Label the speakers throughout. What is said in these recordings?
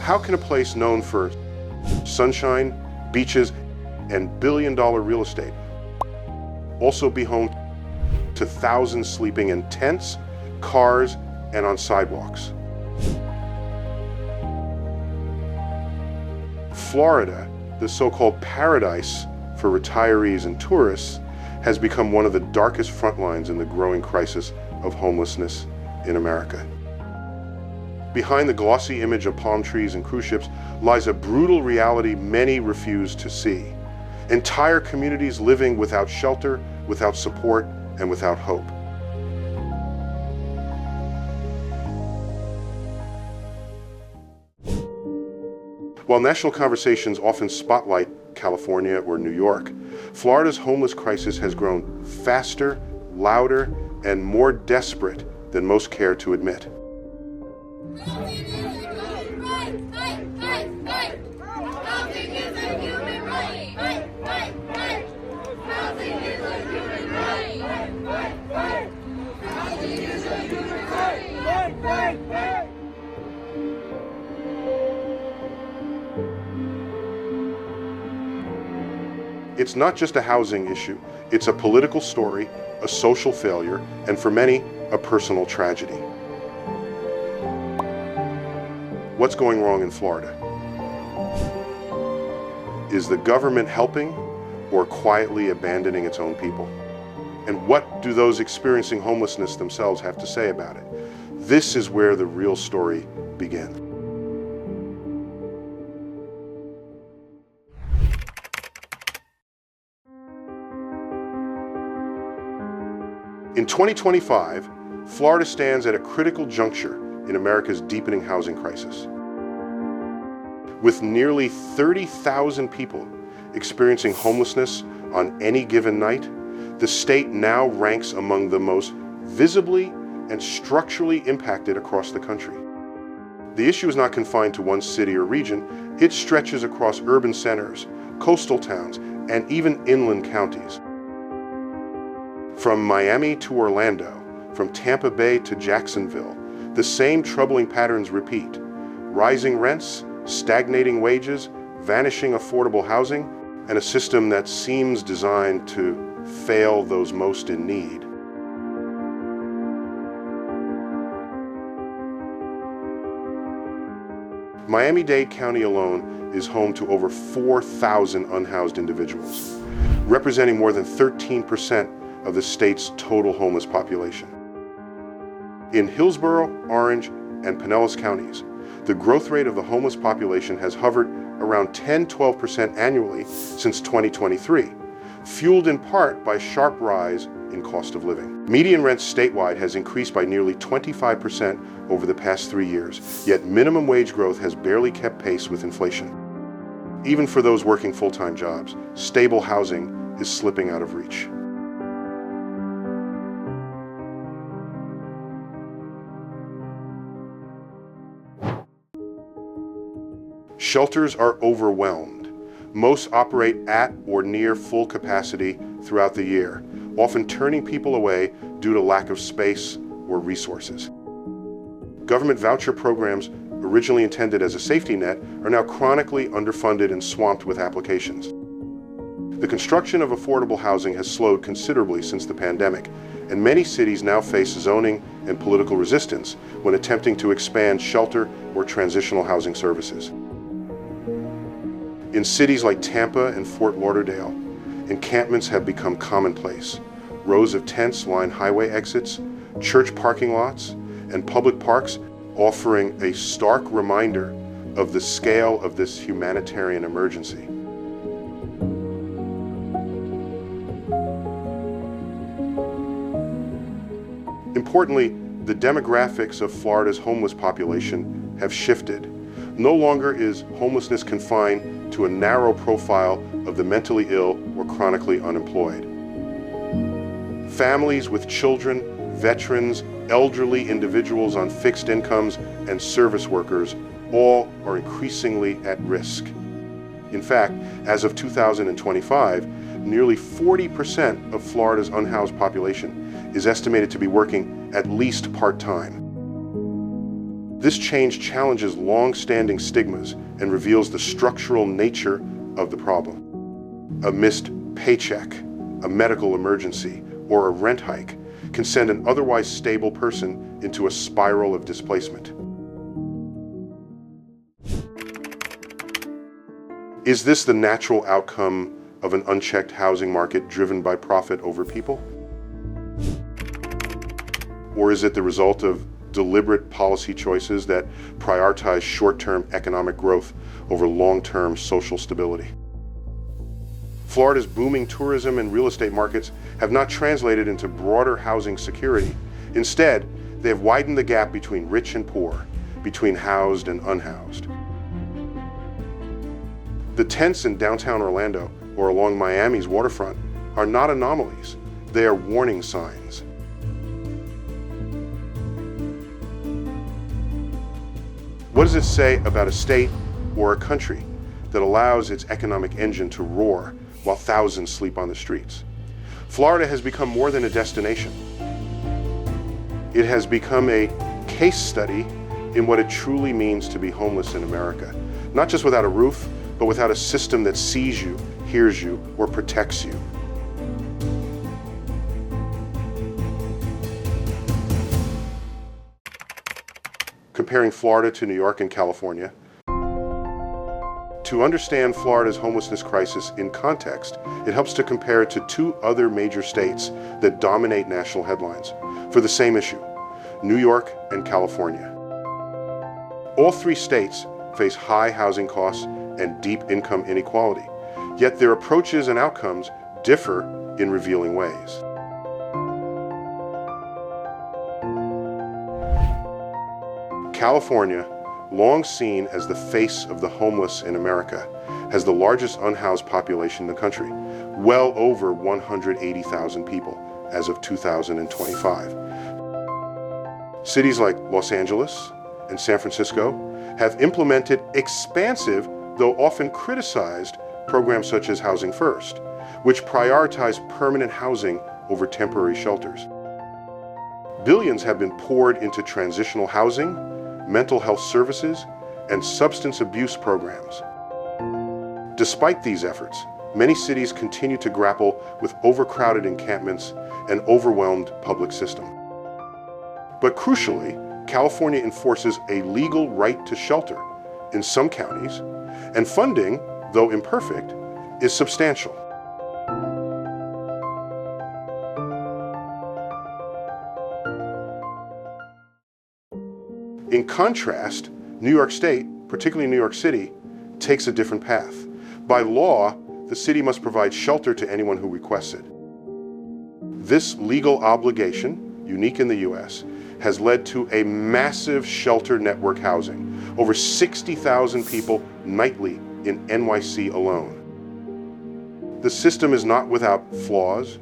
Speaker 1: How can a place known for sunshine, beaches, and billion-dollar real estate also be home to thousands sleeping in tents, cars, and on sidewalks? Florida, the so-called paradise for retirees and tourists, has become one of the darkest front lines in the growing crisis of homelessness in America. Behind the glossy image of palm trees and cruise ships lies a brutal reality many refuse to see. Entire communities living without shelter, without support, and without hope. While national conversations often spotlight California or New York, Florida's homeless crisis has grown faster, louder, and more desperate than most care to admit. It's not just a housing issue. It's a political story, a social failure, and for many, a personal tragedy. What's going wrong in Florida? Is the government helping or quietly abandoning its own people? And what do those experiencing homelessness themselves have to say about it? This is where the real story begins. In 2025, Florida stands at a critical juncture in America's deepening housing crisis. With nearly 30,000 people experiencing homelessness on any given night, the state now ranks among the most visibly and structurally impacted across the country. The issue is not confined to one city or region. It stretches across urban centers, coastal towns, and even inland counties. From Miami to Orlando, from Tampa Bay to Jacksonville, the same troubling patterns repeat. Rising rents, stagnating wages, vanishing affordable housing, and a system that seems designed to fail those most in need. Miami-Dade County alone is home to over 4,000 unhoused individuals, representing more than 13% of the state's total homeless population. In Hillsborough, Orange, and Pinellas counties, the growth rate of the homeless population has hovered around 10–12% annually since 2023, fueled in part by a sharp rise in cost of living. Median rent statewide has increased by nearly 25% over the past 3 years, yet minimum wage growth has barely kept pace with inflation. Even for those working full-time jobs, stable housing is slipping out of reach. Shelters are overwhelmed. Most operate at or near full capacity throughout the year, often turning people away due to lack of space or resources. Government voucher programs, originally intended as a safety net, are now chronically underfunded and swamped with applications. The construction of affordable housing has slowed considerably since the pandemic, and many cities now face zoning and political resistance when attempting to expand shelter or transitional housing services. In cities like Tampa and Fort Lauderdale, encampments have become commonplace. Rows of tents line highway exits, church parking lots, and public parks, offering a stark reminder of the scale of this humanitarian emergency. Importantly, the demographics of Florida's homeless population have shifted. No longer is homelessness confined to a narrow profile of the mentally ill or chronically unemployed. Families with children, veterans, elderly individuals on fixed incomes, and service workers all are increasingly at risk. In fact, as of 2025, nearly 40% of Florida's unhoused population is estimated to be working at least part-time. This change challenges long-standing stigmas and reveals the structural nature of the problem. A missed paycheck, a medical emergency, or a rent hike can send an otherwise stable person into a spiral of displacement. Is this the natural outcome of an unchecked housing market driven by profit over people? Or is it the result of deliberate policy choices that prioritize short-term economic growth over long-term social stability? Florida's booming tourism and real estate markets have not translated into broader housing security. Instead, they have widened the gap between rich and poor, between housed and unhoused. The tents in downtown Orlando or along Miami's waterfront are not anomalies. They are warning signs. What does it say about a state or a country that allows its economic engine to roar while thousands sleep on the streets? Florida has become more than a destination. It has become a case study in what it truly means to be homeless in America. Not just without a roof, but without a system that sees you, hears you, or protects you. Comparing Florida to New York and California. To understand Florida's homelessness crisis in context, it helps to compare it to two other major states that dominate national headlines for the same issue, New York and California. All three states face high housing costs and deep income inequality, yet their approaches and outcomes differ in revealing ways. California, long seen as the face of the homeless in America, has the largest unhoused population in the country, well over 180,000 people as of 2025. Cities like Los Angeles and San Francisco have implemented expansive, though often criticized, programs such as Housing First, which prioritize permanent housing over temporary shelters. Billions have been poured into transitional housing, mental health services, and substance abuse programs. Despite these efforts, many cities continue to grapple with overcrowded encampments and overwhelmed public system. But crucially, California enforces a legal right to shelter in some counties, and funding, though imperfect, is substantial. In contrast, New York State, particularly New York City, takes a different path. By law, the city must provide shelter to anyone who requests it. This legal obligation, unique in the US, has led to a massive shelter network housing, over 60,000 people nightly in NYC alone. The system is not without flaws.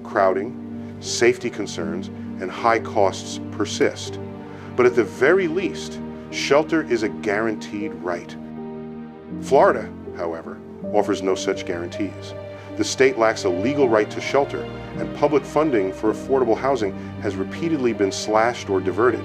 Speaker 1: Crowding, safety concerns, and high costs persist. But at the very least, shelter is a guaranteed right. Florida, however, offers no such guarantees. The state lacks a legal right to shelter, and public funding for affordable housing has repeatedly been slashed or diverted.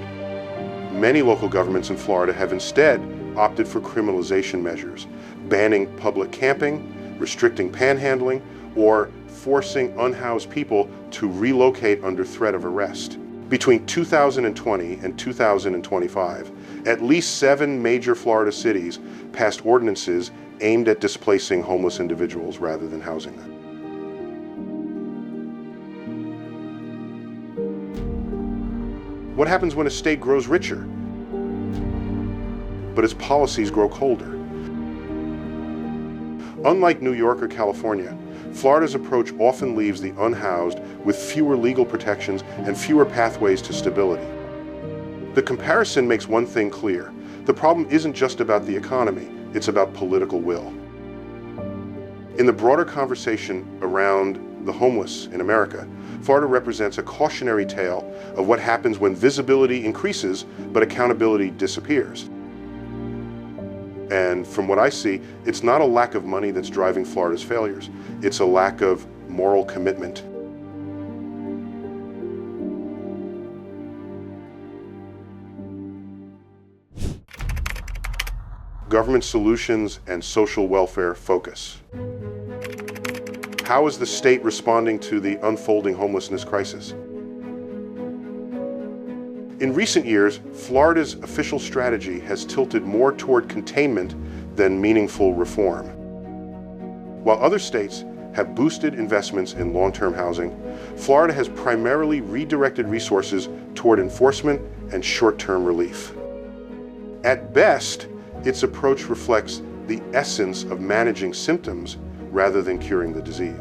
Speaker 1: Many local governments in Florida have instead opted for criminalization measures, banning public camping, restricting panhandling, or forcing unhoused people to relocate under threat of arrest. Between 2020 and 2025, at least 7 major Florida cities passed ordinances aimed at displacing homeless individuals rather than housing them. What happens when a state grows richer, but its policies grow colder? Unlike New York or California, Florida's approach often leaves the unhoused with fewer legal protections and fewer pathways to stability. The comparison makes one thing clear. The problem isn't just about the economy, it's about political will. In the broader conversation around the homeless in America, Florida represents a cautionary tale of what happens when visibility increases but accountability disappears. And from what I see, it's not a lack of money that's driving Florida's failures. It's a lack of moral commitment. government solutions and social welfare focus. How is the state responding to the unfolding homelessness crisis? In recent years, Florida's official strategy has tilted more toward containment than meaningful reform. While other states have boosted investments in long-term housing, Florida has primarily redirected resources toward enforcement and short-term relief. At best, its approach reflects the essence of managing symptoms rather than curing the disease.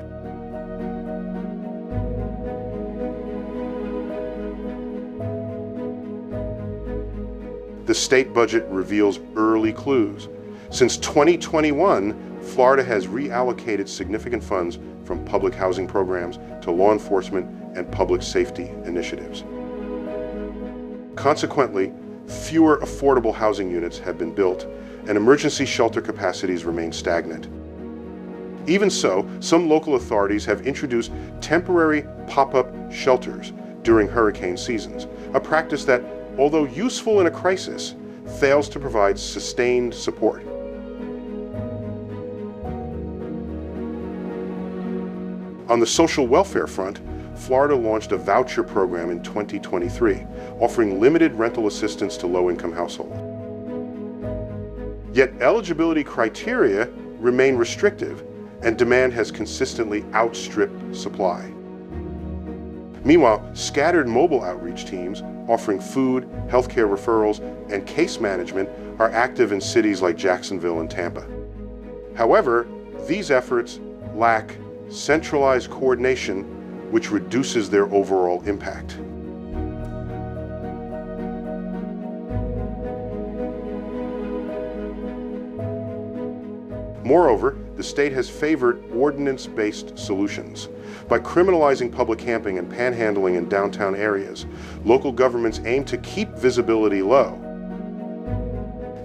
Speaker 1: The state budget reveals early clues. Since 2021, Florida has reallocated significant funds from public housing programs to law enforcement and public safety initiatives. Consequently, fewer affordable housing units have been built, and emergency shelter capacities remain stagnant. Even so, some local authorities have introduced temporary pop-up shelters during hurricane seasons, a practice that, although useful in a crisis, fails to provide sustained support. On the social welfare front, Florida launched a voucher program in 2023, offering limited rental assistance to low-income households. Yet eligibility criteria remain restrictive, and demand has consistently outstripped supply. Meanwhile, scattered mobile outreach teams offering food, healthcare referrals, and case management are active in cities like Jacksonville and Tampa. However, these efforts lack centralized coordination, which reduces their overall impact. Moreover, the state has favored ordinance-based solutions. By criminalizing public camping and panhandling in downtown areas, local governments aim to keep visibility low.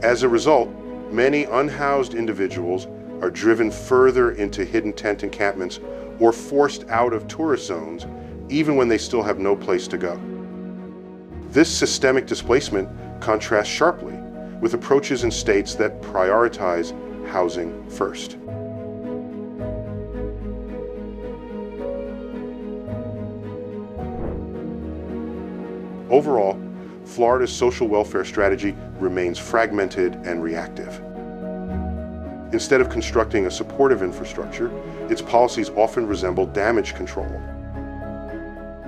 Speaker 1: As a result, many unhoused individuals are driven further into hidden tent encampments or forced out of tourist zones, even when they still have no place to go. This systemic displacement contrasts sharply with approaches in states that prioritize housing first. Overall, Florida's social welfare strategy remains fragmented and reactive. Instead of constructing a supportive infrastructure, its policies often resemble damage control.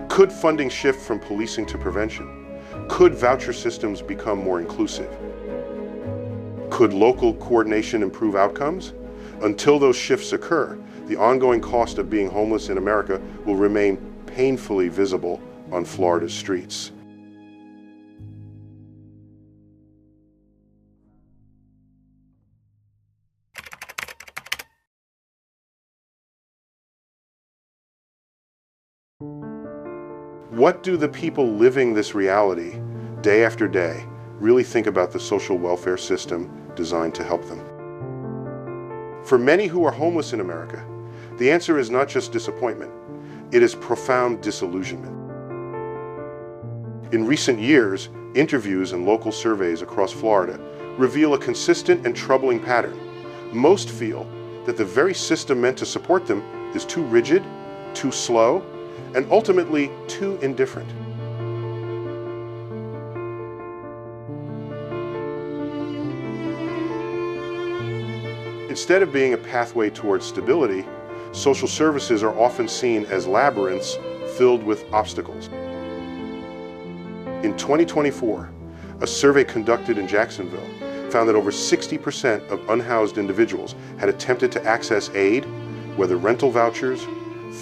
Speaker 1: Could funding shift from policing to prevention? Could voucher systems become more inclusive? Could local coordination improve outcomes? Until those shifts occur, the ongoing cost of being homeless in America will remain painfully visible on Florida's streets. What do the people living this reality, day after day, really think about the social welfare system designed to help them? For many who are homeless in America, the answer is not just disappointment, it is profound disillusionment. In recent years, interviews and local surveys across Florida reveal a consistent and troubling pattern. Most feel that the very system meant to support them is too rigid, too slow, and ultimately too indifferent. Instead of being a pathway towards stability, social services are often seen as labyrinths filled with obstacles. In 2024, a survey conducted in Jacksonville found that over 60% of unhoused individuals had attempted to access aid, whether rental vouchers,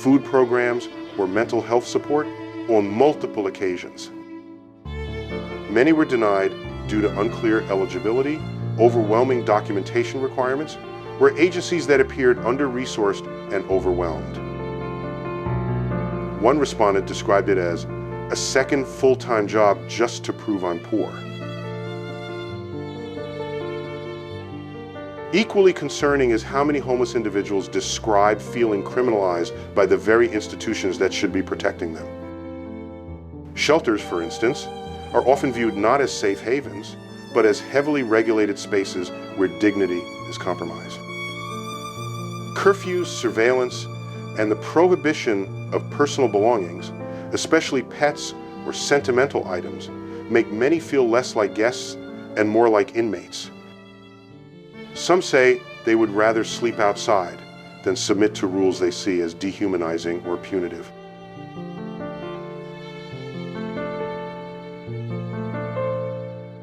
Speaker 1: food programs, or mental health support, on multiple occasions. Many were denied due to unclear eligibility, overwhelming documentation requirements, or agencies that appeared under-resourced and overwhelmed. One respondent described it as a second full-time job just to prove I'm poor. Equally concerning is how many homeless individuals describe feeling criminalized by the very institutions that should be protecting them. Shelters, for instance, are often viewed not as safe havens, but as heavily regulated spaces where dignity is compromised. Curfews, surveillance, and the prohibition of personal belongings, especially pets or sentimental items, make many feel less like guests and more like inmates. Some say they would rather sleep outside than submit to rules they see as dehumanizing or punitive.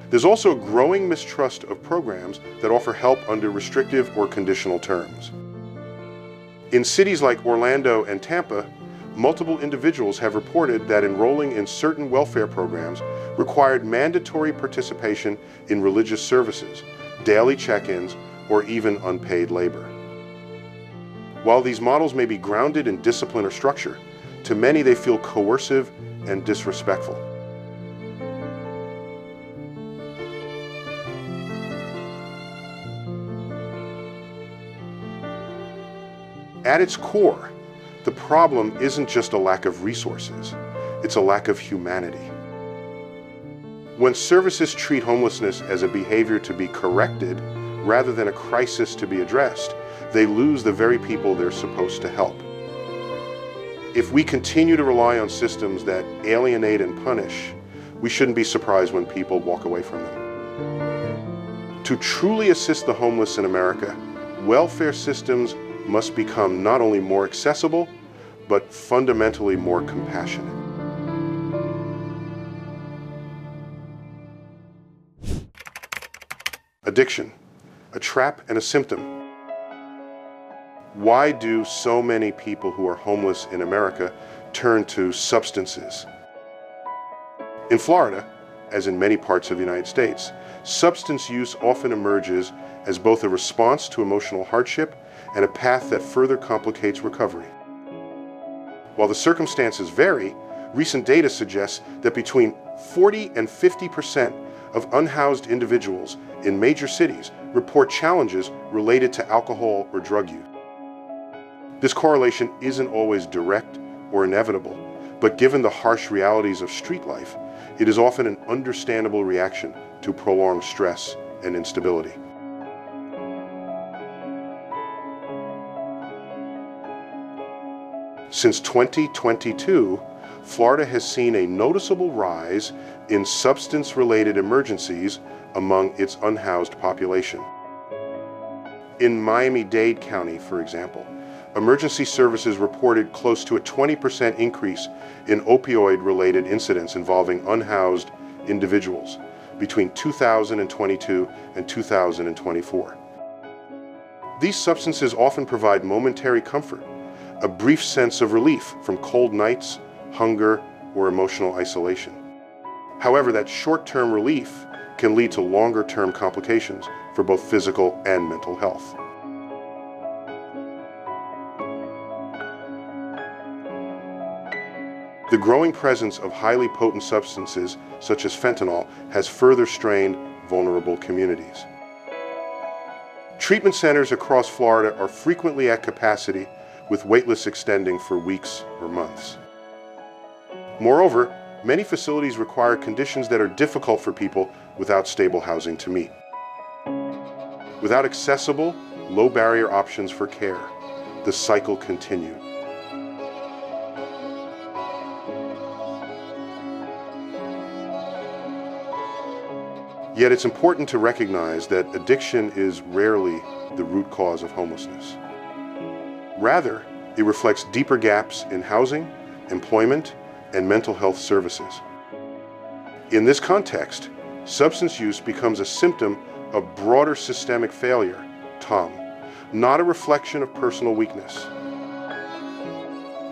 Speaker 1: There's also a growing mistrust of programs that offer help under restrictive or conditional terms. In cities like Orlando and Tampa, multiple individuals have reported that enrolling in certain welfare programs required mandatory participation in religious services, daily check-ins, or even unpaid labor. While these models may be grounded in discipline or structure, to many they feel coercive and disrespectful. At its core, the problem isn't just a lack of resources, it's a lack of humanity. When services treat homelessness as a behavior to be corrected rather than a crisis to be addressed, they lose the very people they're supposed to help. If we continue to rely on systems that alienate and punish, we shouldn't be surprised when people walk away from them. To truly assist the homeless in America, welfare systems must become not only more accessible, but fundamentally more compassionate. Addiction, a trap and a symptom. Why do so many people who are homeless in America turn to substances? In Florida, as in many parts of the United States, substance use often emerges as both a response to emotional hardship and a path that further complicates recovery. While the circumstances vary, recent data suggests that between 40 and 50% of unhoused individuals in major cities report challenges related to alcohol or drug use. This correlation isn't always direct or inevitable, but given the harsh realities of street life, it is often an understandable reaction to prolonged stress and instability. Since 2022, Florida has seen a noticeable rise in substance-related emergencies among its unhoused population. In Miami-Dade County, for example, emergency services reported close to a 20% increase in opioid-related incidents involving unhoused individuals between 2022 and 2024. These substances often provide momentary comfort, a brief sense of relief from cold nights, hunger, or emotional isolation. However, that short-term relief can lead to longer-term complications for both physical and mental health. The growing presence of highly potent substances, such as fentanyl, has further strained vulnerable communities. Treatment centers across Florida are frequently at capacity, with waitlists extending for weeks or months. Moreover, many facilities require conditions that are difficult for people without stable housing to meet. Without accessible, low-barrier options for care, the cycle continues. Yet it's important to recognize that addiction is rarely the root cause of homelessness. Rather, it reflects deeper gaps in housing, employment, and mental health services. In this context, substance use becomes a symptom of broader systemic failure, Tom, not a reflection of personal weakness.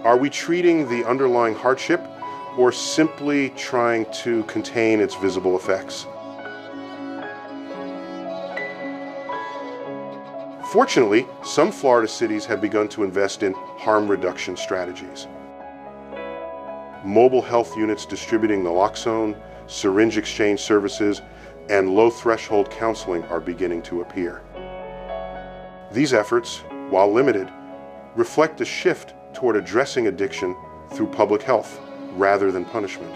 Speaker 1: Are we treating the underlying hardship or simply trying to contain its visible effects? Fortunately, some Florida cities have begun to invest in harm reduction strategies. Mobile health units distributing naloxone, syringe exchange services, and low-threshold counseling are beginning to appear. These efforts, while limited, reflect a shift toward addressing addiction through public health rather than punishment.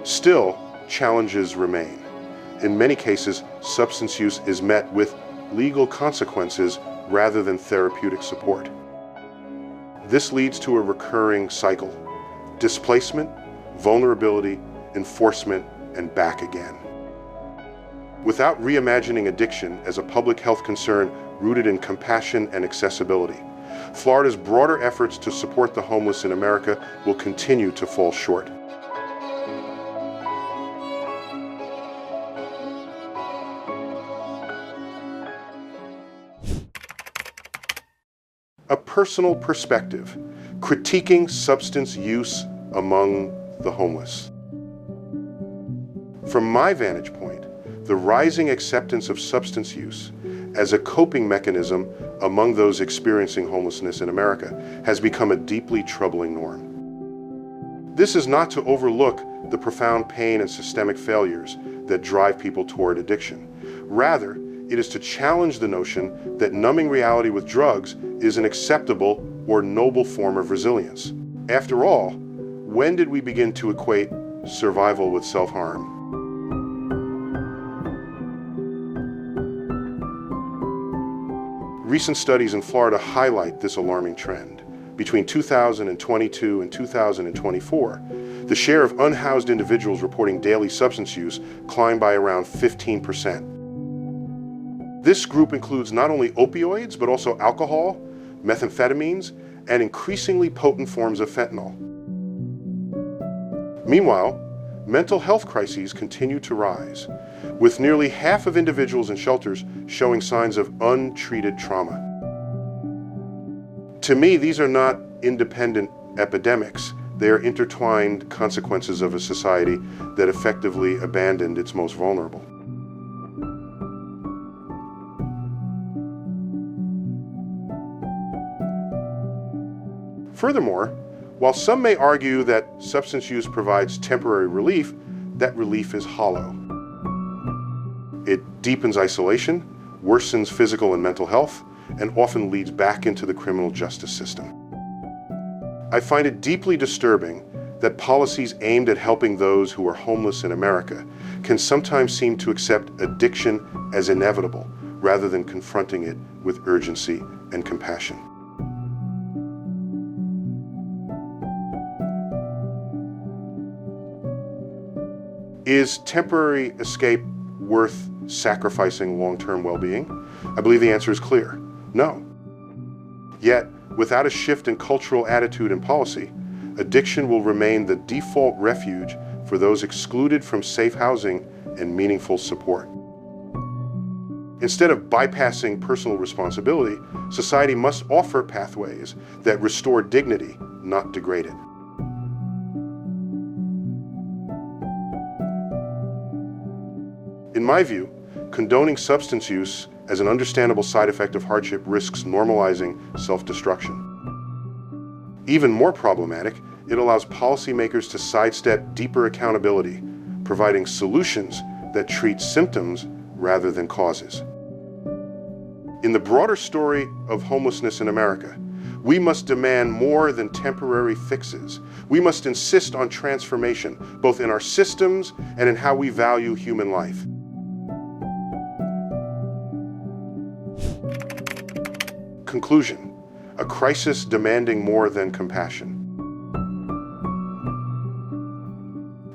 Speaker 1: Still, challenges remain. In many cases, substance use is met with legal consequences rather than therapeutic support. This leads to a recurring cycle: displacement, vulnerability, enforcement, and back again. Without reimagining addiction as a public health concern rooted in compassion and accessibility, Florida's broader efforts to support the homeless in America will continue to fall short. A personal perspective, critiquing substance use among the homeless. From my vantage point, the rising acceptance of substance use as a coping mechanism among those experiencing homelessness in America has become a deeply troubling norm. This is not to overlook the profound pain and systemic failures that drive people toward addiction. Rather, it is to challenge the notion that numbing reality with drugs is an acceptable or noble form of resilience. After all, when did we begin to equate survival with self-harm? Recent studies in Florida highlight this alarming trend. Between 2022 and 2024, the share of unhoused individuals reporting daily substance use climbed by around 15%. This group includes not only opioids, but also alcohol, methamphetamines, and increasingly potent forms of fentanyl. Meanwhile, mental health crises continue to rise, with nearly half of individuals in shelters showing signs of untreated trauma. To me, these are not independent epidemics. They are intertwined consequences of a society that effectively abandoned its most vulnerable. Furthermore, while some may argue that substance use provides temporary relief, that relief is hollow. It deepens isolation, worsens physical and mental health, and often leads back into the criminal justice system. I find it deeply disturbing that policies aimed at helping those who are homeless in America can sometimes seem to accept addiction as inevitable rather than confronting it with urgency and compassion. Is temporary escape worth sacrificing long-term well-being? I believe the answer is clear: no. Yet, without a shift in cultural attitude and policy, addiction will remain the default refuge for those excluded from safe housing and meaningful support. Instead of bypassing personal responsibility, society must offer pathways that restore dignity, not degrade it. In my view, condoning substance use as an understandable side effect of hardship risks normalizing self-destruction. Even more problematic, it allows policymakers to sidestep deeper accountability, providing solutions that treat symptoms rather than causes. In the broader story of homelessness in America, we must demand more than temporary fixes. We must insist on transformation, both in our systems and in how we value human life. Conclusion: a crisis demanding more than compassion.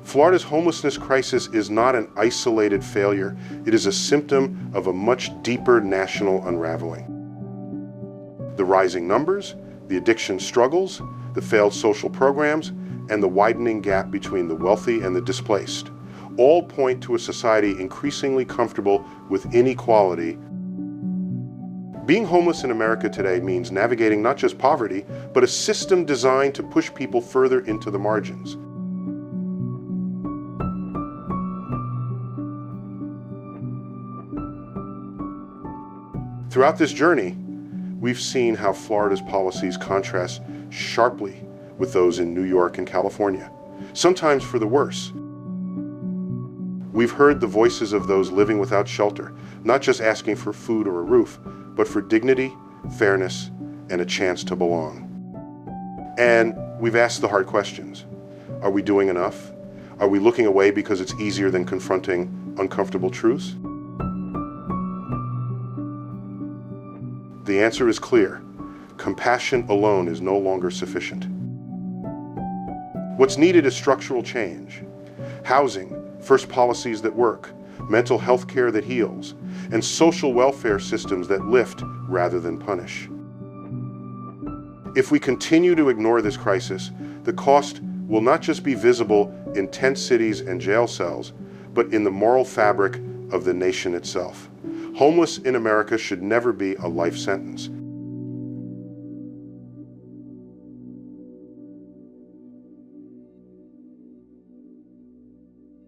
Speaker 1: Florida's homelessness crisis is not an isolated failure. It is a symptom of a much deeper national unraveling. The rising numbers, the addiction struggles, the failed social programs, and the widening gap between the wealthy and the displaced all point to a society increasingly comfortable with inequality. Being homeless in America today means navigating not just poverty, but a system designed to push people further into the margins. Throughout this journey, we've seen how Florida's policies contrast sharply with those in New York and California, sometimes for the worse. We've heard the voices of those living without shelter, not just asking for food or a roof, but for dignity, fairness, and a chance to belong. And we've asked the hard questions. Are we doing enough? Are we looking away because it's easier than confronting uncomfortable truths? The answer is clear. Compassion alone is no longer sufficient. What's needed is structural change. Housing, first policies that work, mental health care that heals, and social welfare systems that lift rather than punish. If we continue to ignore this crisis, the cost will not just be visible in tent cities and jail cells, but in the moral fabric of the nation itself. Homeless in America should never be a life sentence.